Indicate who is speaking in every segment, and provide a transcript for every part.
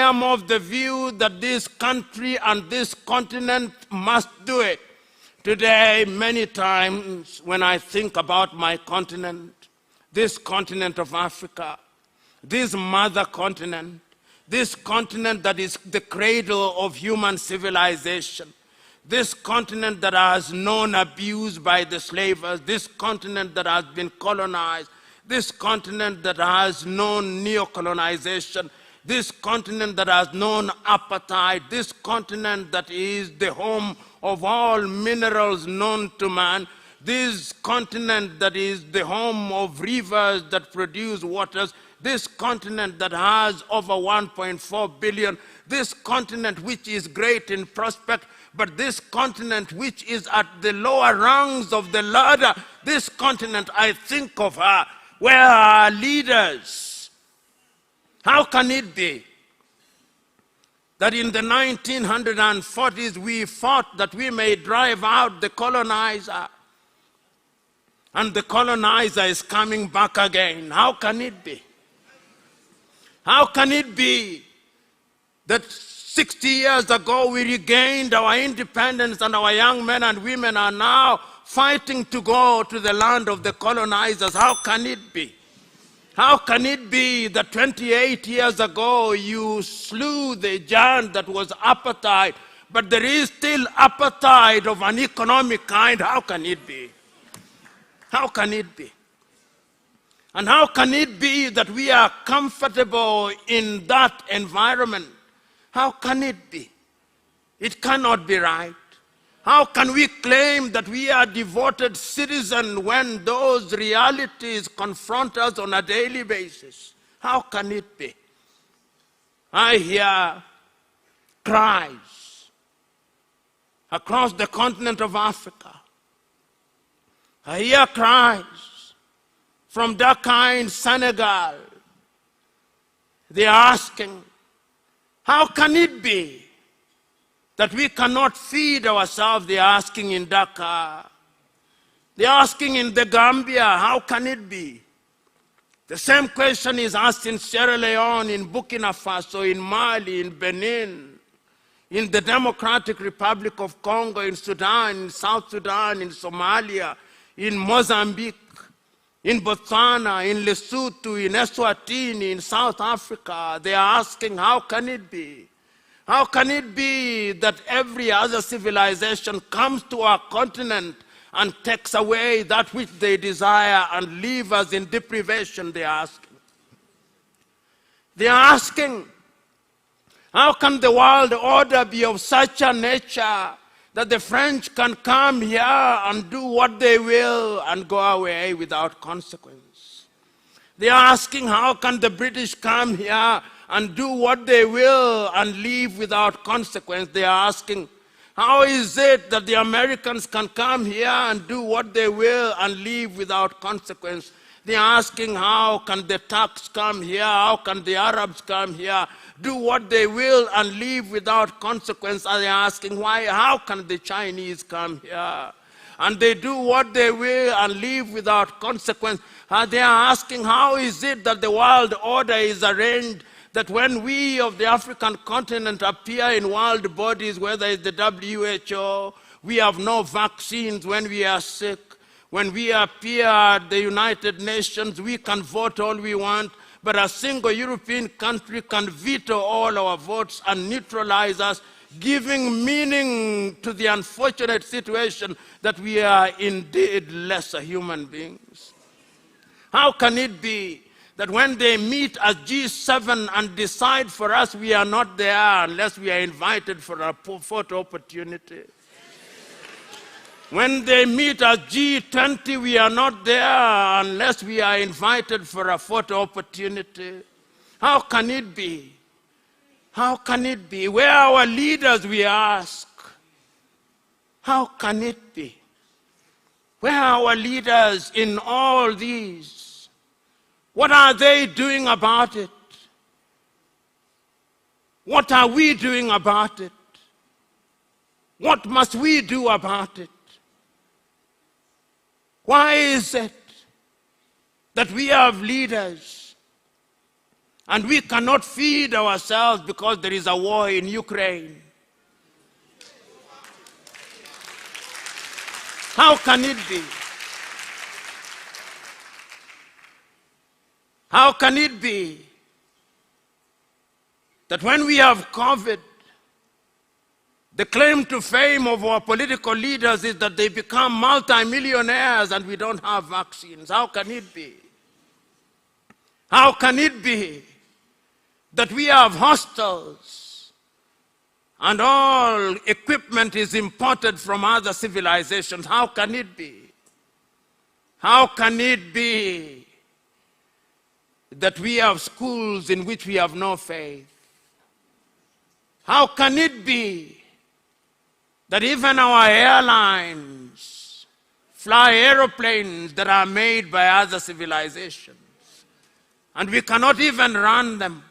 Speaker 1: am of the view that this country and this continent must do it. Today, many times when I think about my continent, this continent of Africa, this mother continent, this continent that is the cradle of human civilization, this continent that has known abuse by the slavers, this continent that has been colonized, this continent that has known neocolonization, this continent that has known apartheid, this continent that is the home of all minerals known to man, this continent that is the home of rivers that produce waters, this continent that has over 1.4 billion, this continent which is great in prospect, but this continent which is at the lower rungs of the ladder, this continent, I think of her, where are our leaders? How can it be that in the 1940s we fought that we may drive out the colonizer, and the colonizer is coming back again? How can it be? How can it be that 60 years ago we regained our independence and our young men and women are now fighting to go to the land of the colonizers? How can it be? How can it be that 28 years ago you slew the giant that was apartheid, but there is still apartheid of an economic kind? How can it be? How can it be? And how can it be that we are comfortable in that environment? How can it be? It cannot be right. How can we claim that we are devoted citizens when those realities confront us on a daily basis? How can it be? I hear cries across the continent of Africa. I hear cries from Dakar in Senegal. They are asking, how can it be that we cannot feed ourselves? They are asking in Dakar. They are asking in the Gambia, how can it be? The same question is asked in Sierra Leone, in Burkina Faso, in Mali, in Benin, in the Democratic Republic of Congo, in Sudan, in South Sudan, in Somalia, in Mozambique, in Botswana, in Lesotho, in Eswatini, in South Africa. They are asking, how can it be? How can it be that every other civilization comes to our continent and takes away that which they desire and leave us in deprivation? They are asking. They are asking, how can the world order be of such a nature that the French can come here and do what they will and go away without consequence? They are asking, how can the British come here and do what they will and leave without consequence? They are asking, how is it that the Americans can come here and do what they will and leave without consequence? They are asking, how can the Turks come here? How can the Arabs come here, do what they will and leave without consequence? And they are asking, why? How can the Chinese come here and they do what they will and leave without consequence? They are asking, how is it that the world order is arranged that when we of the African continent appear in world bodies, whether it's the WHO, we have no vaccines when we are sick. When we appear at the United Nations, we can vote all we want, but a single European country can veto all our votes and neutralize us, giving meaning to the unfortunate situation that we are indeed lesser human beings. How can it be that when they meet as G7 and decide for us, we are not there unless we are invited for a photo opportunity? When they meet as G20, we are not there unless we are invited for a photo opportunity. How can it be? How can it be? Where are our leaders, we ask? How can it be? Where are our leaders in all these? What are they doing about it? What are we doing about it? What must we do about it? Why is it that we have leaders And we cannot feed ourselves because there is a war in Ukraine. How can it be? How can it be that when we have COVID, the claim to fame of our political leaders is that they become multimillionaires and we don't have vaccines? How can it be? How can it be that we have hostels and all equipment is imported from other civilizations? How can it be? How can it be that we have schools in which we have no faith? How can it be that even our airlines fly aeroplanes that are made by other civilizations and we cannot even run them?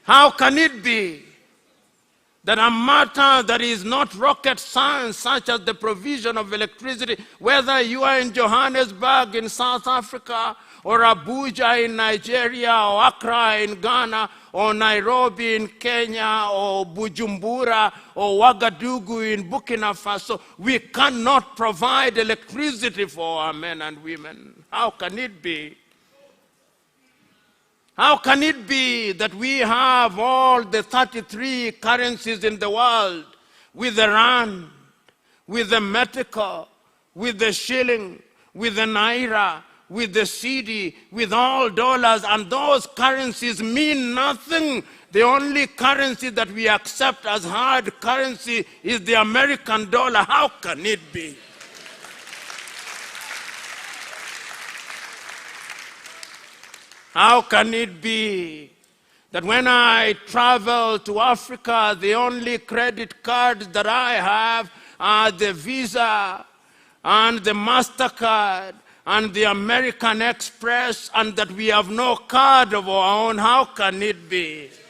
Speaker 1: How can it be that a matter that is not rocket science, such as the provision of electricity, whether you are in Johannesburg in South Africa, or Abuja in Nigeria, or Accra in Ghana, or Nairobi in Kenya, or Bujumbura, or Ouagadougou in Burkina Faso, we cannot provide electricity for our men and women? How can it be? How can it be that we have all the 33 currencies in the world, with the rand, with the metal, with the shilling, with the naira, with the cedi, with all dollars, and those currencies mean nothing? The only currency that we accept as hard currency is the American dollar. How can it be? How can it be that when I travel to Africa, the only credit cards that I have are the Visa and the MasterCard and the American Express, and that we have no card of our own? How can it be?